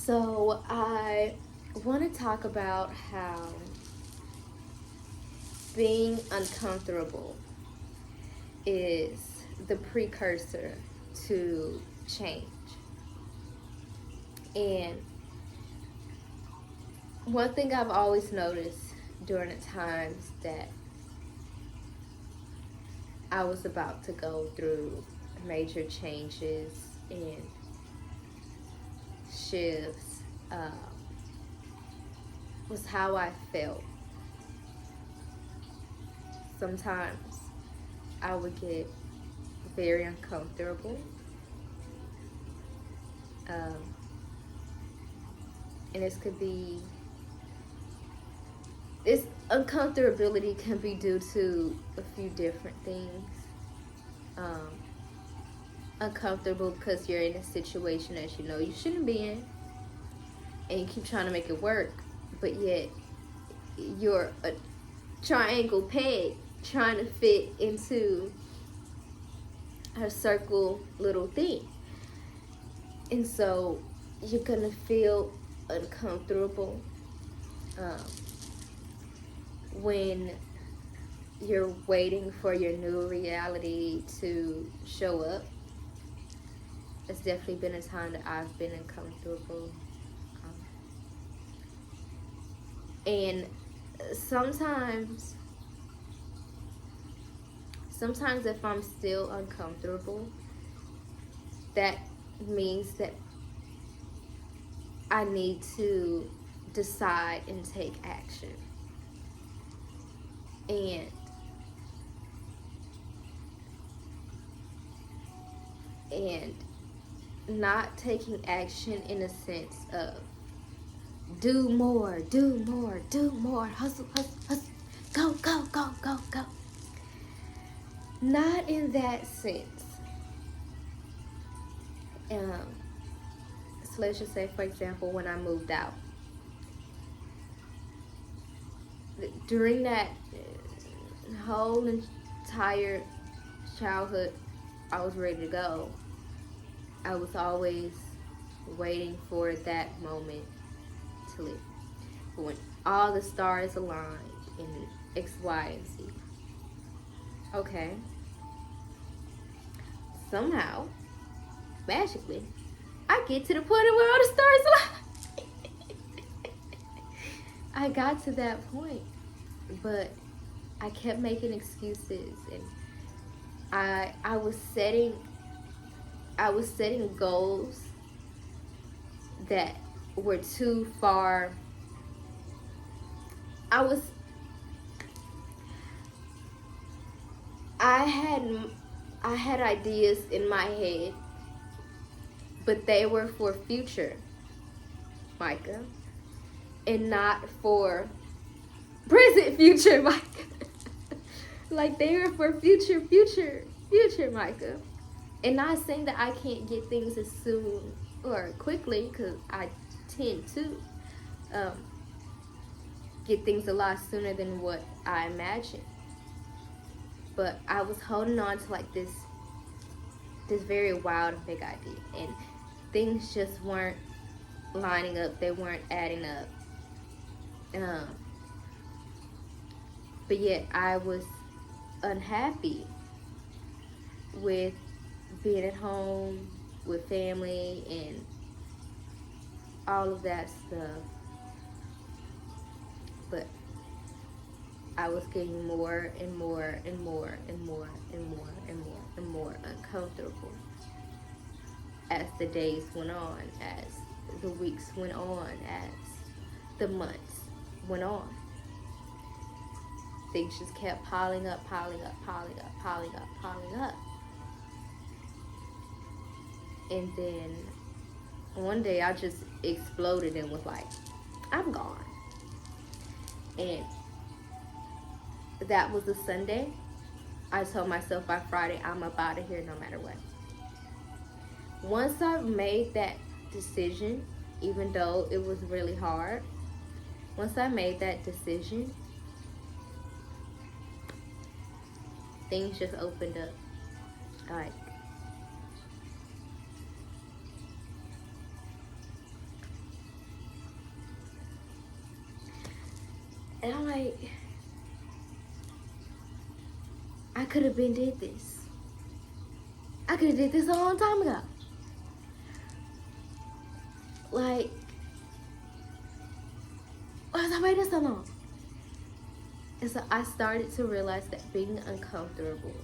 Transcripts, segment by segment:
So I want to talk about how being uncomfortable is the precursor to change. And one thing I've always noticed during the times that I was about to go through major changes and shifts was how I felt. Sometimes I would get very uncomfortable, and this uncomfortability can be due to a few different things. Uncomfortable because you're in a situation that you know you shouldn't be in, and you keep trying to make it work, but yet you're a triangle peg trying to fit into a circle little thing. And so you're gonna feel uncomfortable when you're waiting for your new reality to show up. It's definitely been a time that I've been uncomfortable. And sometimes if I'm still uncomfortable, that means that I need to decide and take action. And not taking action in a sense of do more, hustle, go. Not in that sense. So let's just say, for example, when I moved out, during that whole entire childhood, I was ready to go. I was always waiting for that moment to live. But when all the stars aligned in X, Y, and Z, okay, somehow, magically, I get to the point where all the stars align. I got to that point, but I kept making excuses, and I was setting goals that were too far. I had ideas in my head, but they were for future Micah and not for present future Micah. Like, they were for future Micah. And not saying that I can't get things as soon or quickly, because I tend to get things a lot sooner than what I imagined. But I was holding on to like this very wild and big idea, and things just weren't lining up. They weren't adding up. But yet I was unhappy with being at home with family and all of that stuff. But I was getting more and more uncomfortable as the days went on, as the weeks went on, as the months went on. Things just kept piling up. And then one day I just exploded and was like, I'm gone. And that was a Sunday. I told myself by Friday, I'm up out of here no matter what. Once I made that decision, even though it was really hard, once I made that decision, things just opened up. And I'm like, I could have been did this. I could have did this a long time ago. Like, why was I waiting so long? And so I started to realize that being uncomfortable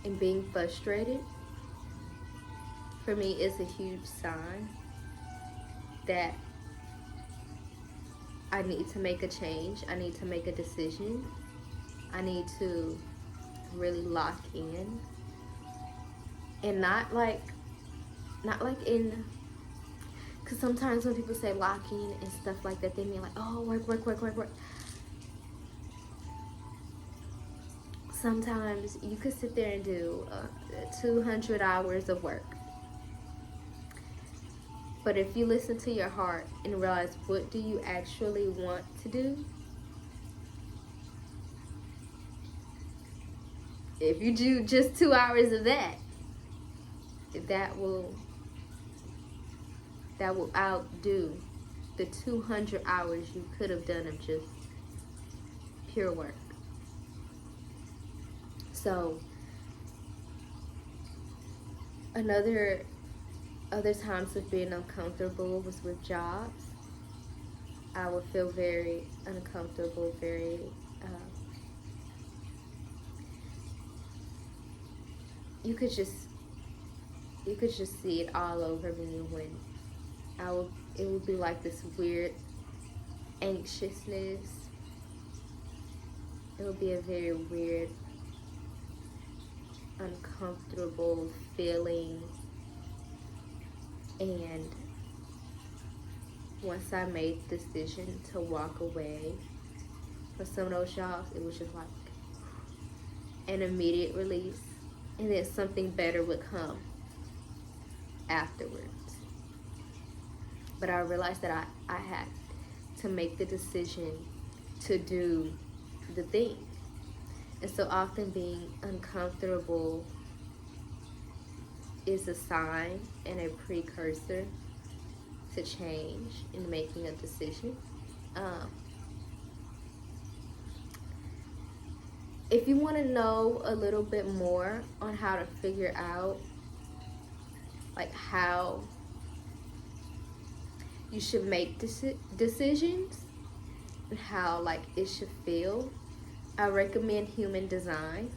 and being frustrated for me is a huge sign that I need to make a change. I need to make a decision. I need to really lock in. And not like in, because sometimes when people say lock in and stuff like that, they mean like, oh, work. Sometimes you could sit there and do 200 hours of work. But if you listen to your heart and realize, what do you actually want to do? If you do just 2 hours of that, that will outdo the 200 hours you could have done of just pure work. So other times of being uncomfortable was with jobs. I would feel very uncomfortable, very you could just see it all over me when it would be like this weird anxiousness. It would be a very weird, uncomfortable feeling. And once I made the decision to walk away from some of those jobs, it was just like an immediate release. And then something better would come afterwards. But I realized that I had to make the decision to do the thing. And so often being uncomfortable is a sign and a precursor to change in making a decision. If you want to know a little bit more on how to figure out like how you should make decisions and how like it should feel, I recommend Human Design.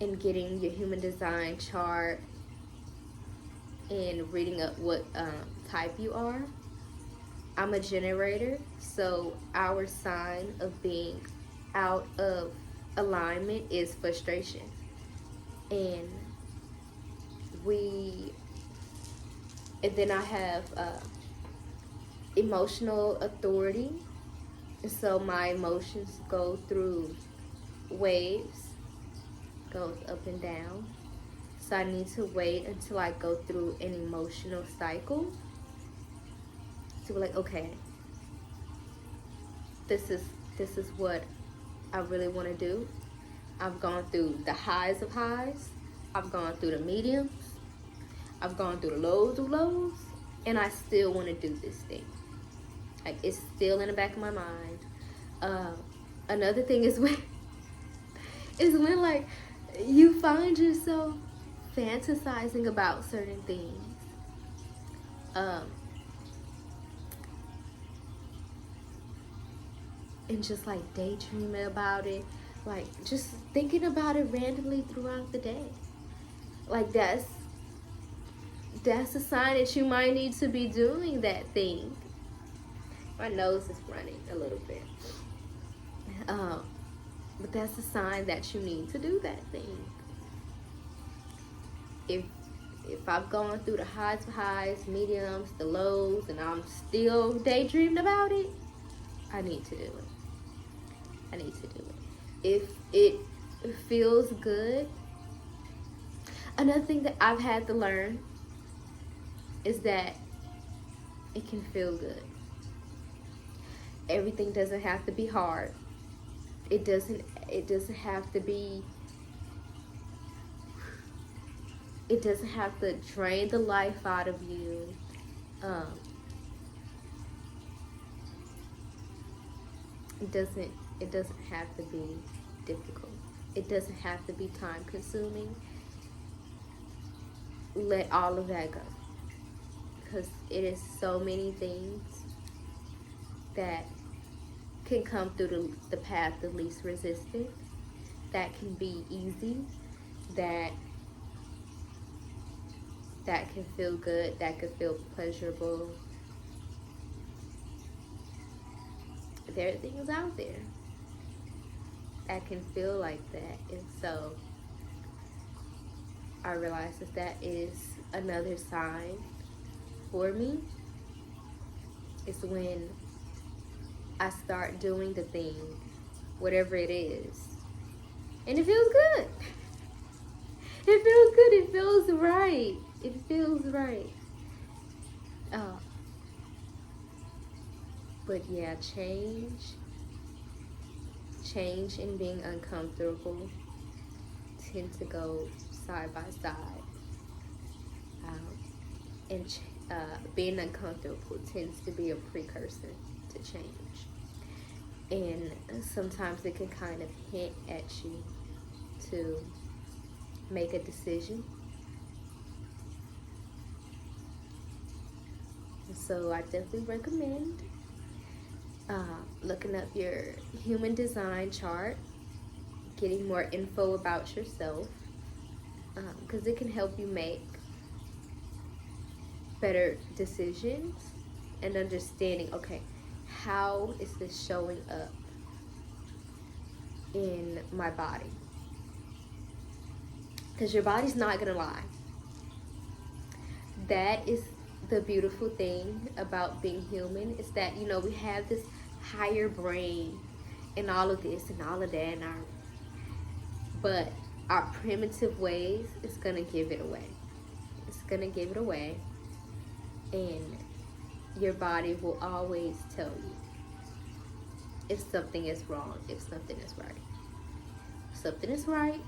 And getting your Human Design chart and reading up what type you are. I'm a generator, so our sign of being out of alignment is frustration. And then I have emotional authority. And so my emotions go through waves, goes up and down. So I need to wait until I go through an emotional cycle to be like, okay, this is what I really want to do. I've gone through the highs of highs. I've gone through the mediums. I've gone through the lows of lows, and I still want to do this thing. Like, it's still in the back of my mind. Another thing is when like you find yourself fantasizing about certain things. And just like daydreaming about it, like just thinking about it randomly throughout the day. Like that's a sign that you might need to be doing that thing. My nose is running a little bit. But that's a sign that you need to do that thing. If I've gone through the highs of highs, mediums, the lows, and I'm still daydreaming about it, I need to do it. I need to do it. If it feels good. Another thing that I've had to learn is that it can feel good. Everything doesn't have to be hard. It doesn't have to be, it doesn't have to drain the life out of you. Um, it doesn't have to be difficult. It doesn't have to be time consuming. Let all of that go, because it is so many things that can come through the path of least resistance, that can be easy, that can feel good, that could feel pleasurable. There are things out there that can feel like that, and so I realize that is another sign for me. It's when I start doing the thing, whatever it is, and it feels good. It feels good. It feels right. It feels right. Oh. But yeah, change and being uncomfortable tend to go side by side. And being uncomfortable tends to be a precursor to change. And sometimes it can kind of hint at you to make a decision. So I definitely recommend looking up your human design chart, getting more info about yourself, because it can help you make better decisions and understanding, okay, how is this showing up in my body? Because your body's not gonna lie. That is the beautiful thing about being human, is that, you know, we have this higher brain and all of this and all of that, and but our primitive ways is gonna give it away. It's gonna give it away, and your body will always tell you if something is wrong, if something is right. If something is right,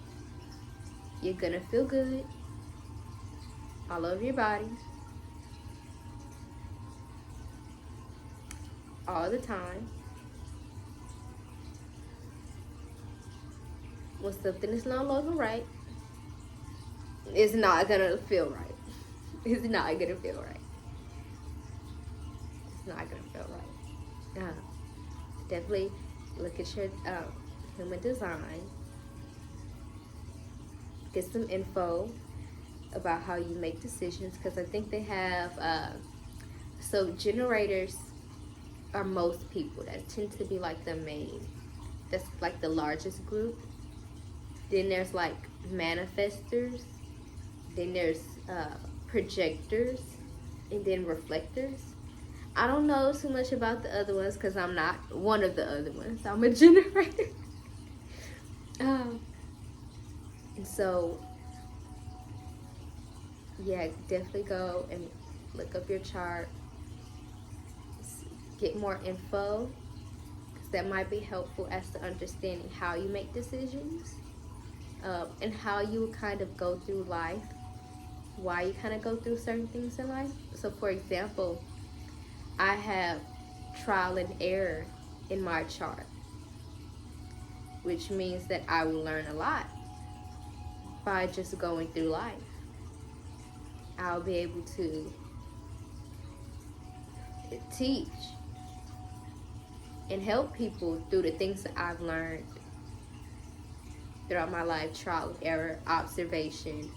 you're gonna feel good all over your body, all the time. When something is no longer right, it's not gonna feel right. It's not gonna feel right. It's not gonna feel right. Definitely look at your human design. Get some info about how you make decisions, because I think they have so generators are most people. That tend to be like the main, that's like the largest group. Then there's like manifestors, then there's projectors, and then reflectors. I don't know too much about the other ones because I'm not one of the other ones. I'm a generator. And so, yeah, definitely go and look up your chart. Get more info, because that might be helpful as to understanding how you make decisions, and how you kind of go through life, why you kind of go through certain things in life. So, for example, I have trial and error in my chart, which means that I will learn a lot by just going through life. I'll be able to teach and help people through the things that I've learned throughout my life. Trial, error, observation.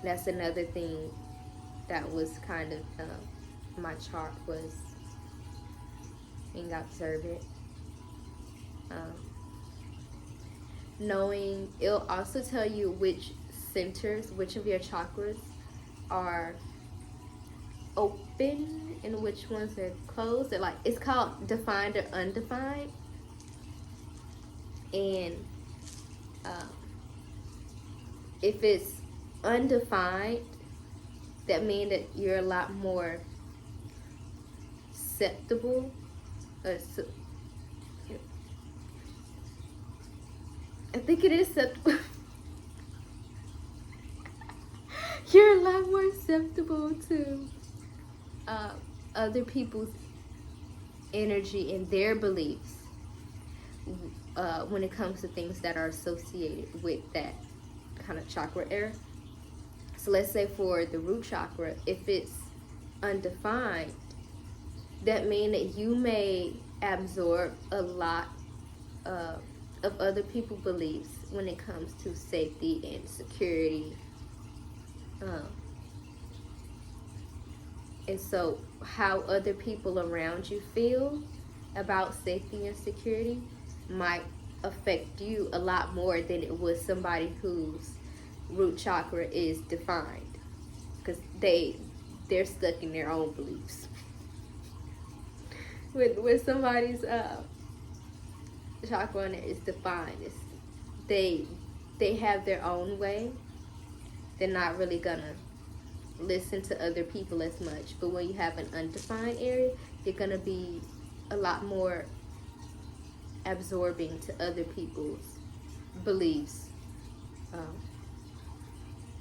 That's another thing that was kind of my chart, was being observant. Knowing, it'll also tell you which centers, which of your chakras are open and which ones are closed. They're like, it's called defined or undefined. And if it's undefined, that means that you're a lot more susceptible. I think it is susceptible. you're a lot more susceptible to other people's energy and their beliefs when it comes to things that are associated with that kind of chakra area. So let's say for the root chakra, if it's undefined, that means that you may absorb a lot of other people's beliefs when it comes to safety and security. And so how other people around you feel about safety and security might affect you a lot more than it would somebody whose root chakra is defined, because they're stuck in their own beliefs. With somebody's chakra is defined, they have their own way. They're not really gonna listen to other people as much. But when you have an undefined area, you're gonna be a lot more absorbing to other people's beliefs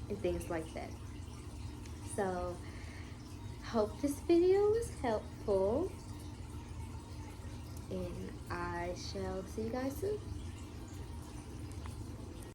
and things like that. So hope this video was helpful, and I shall see you guys soon.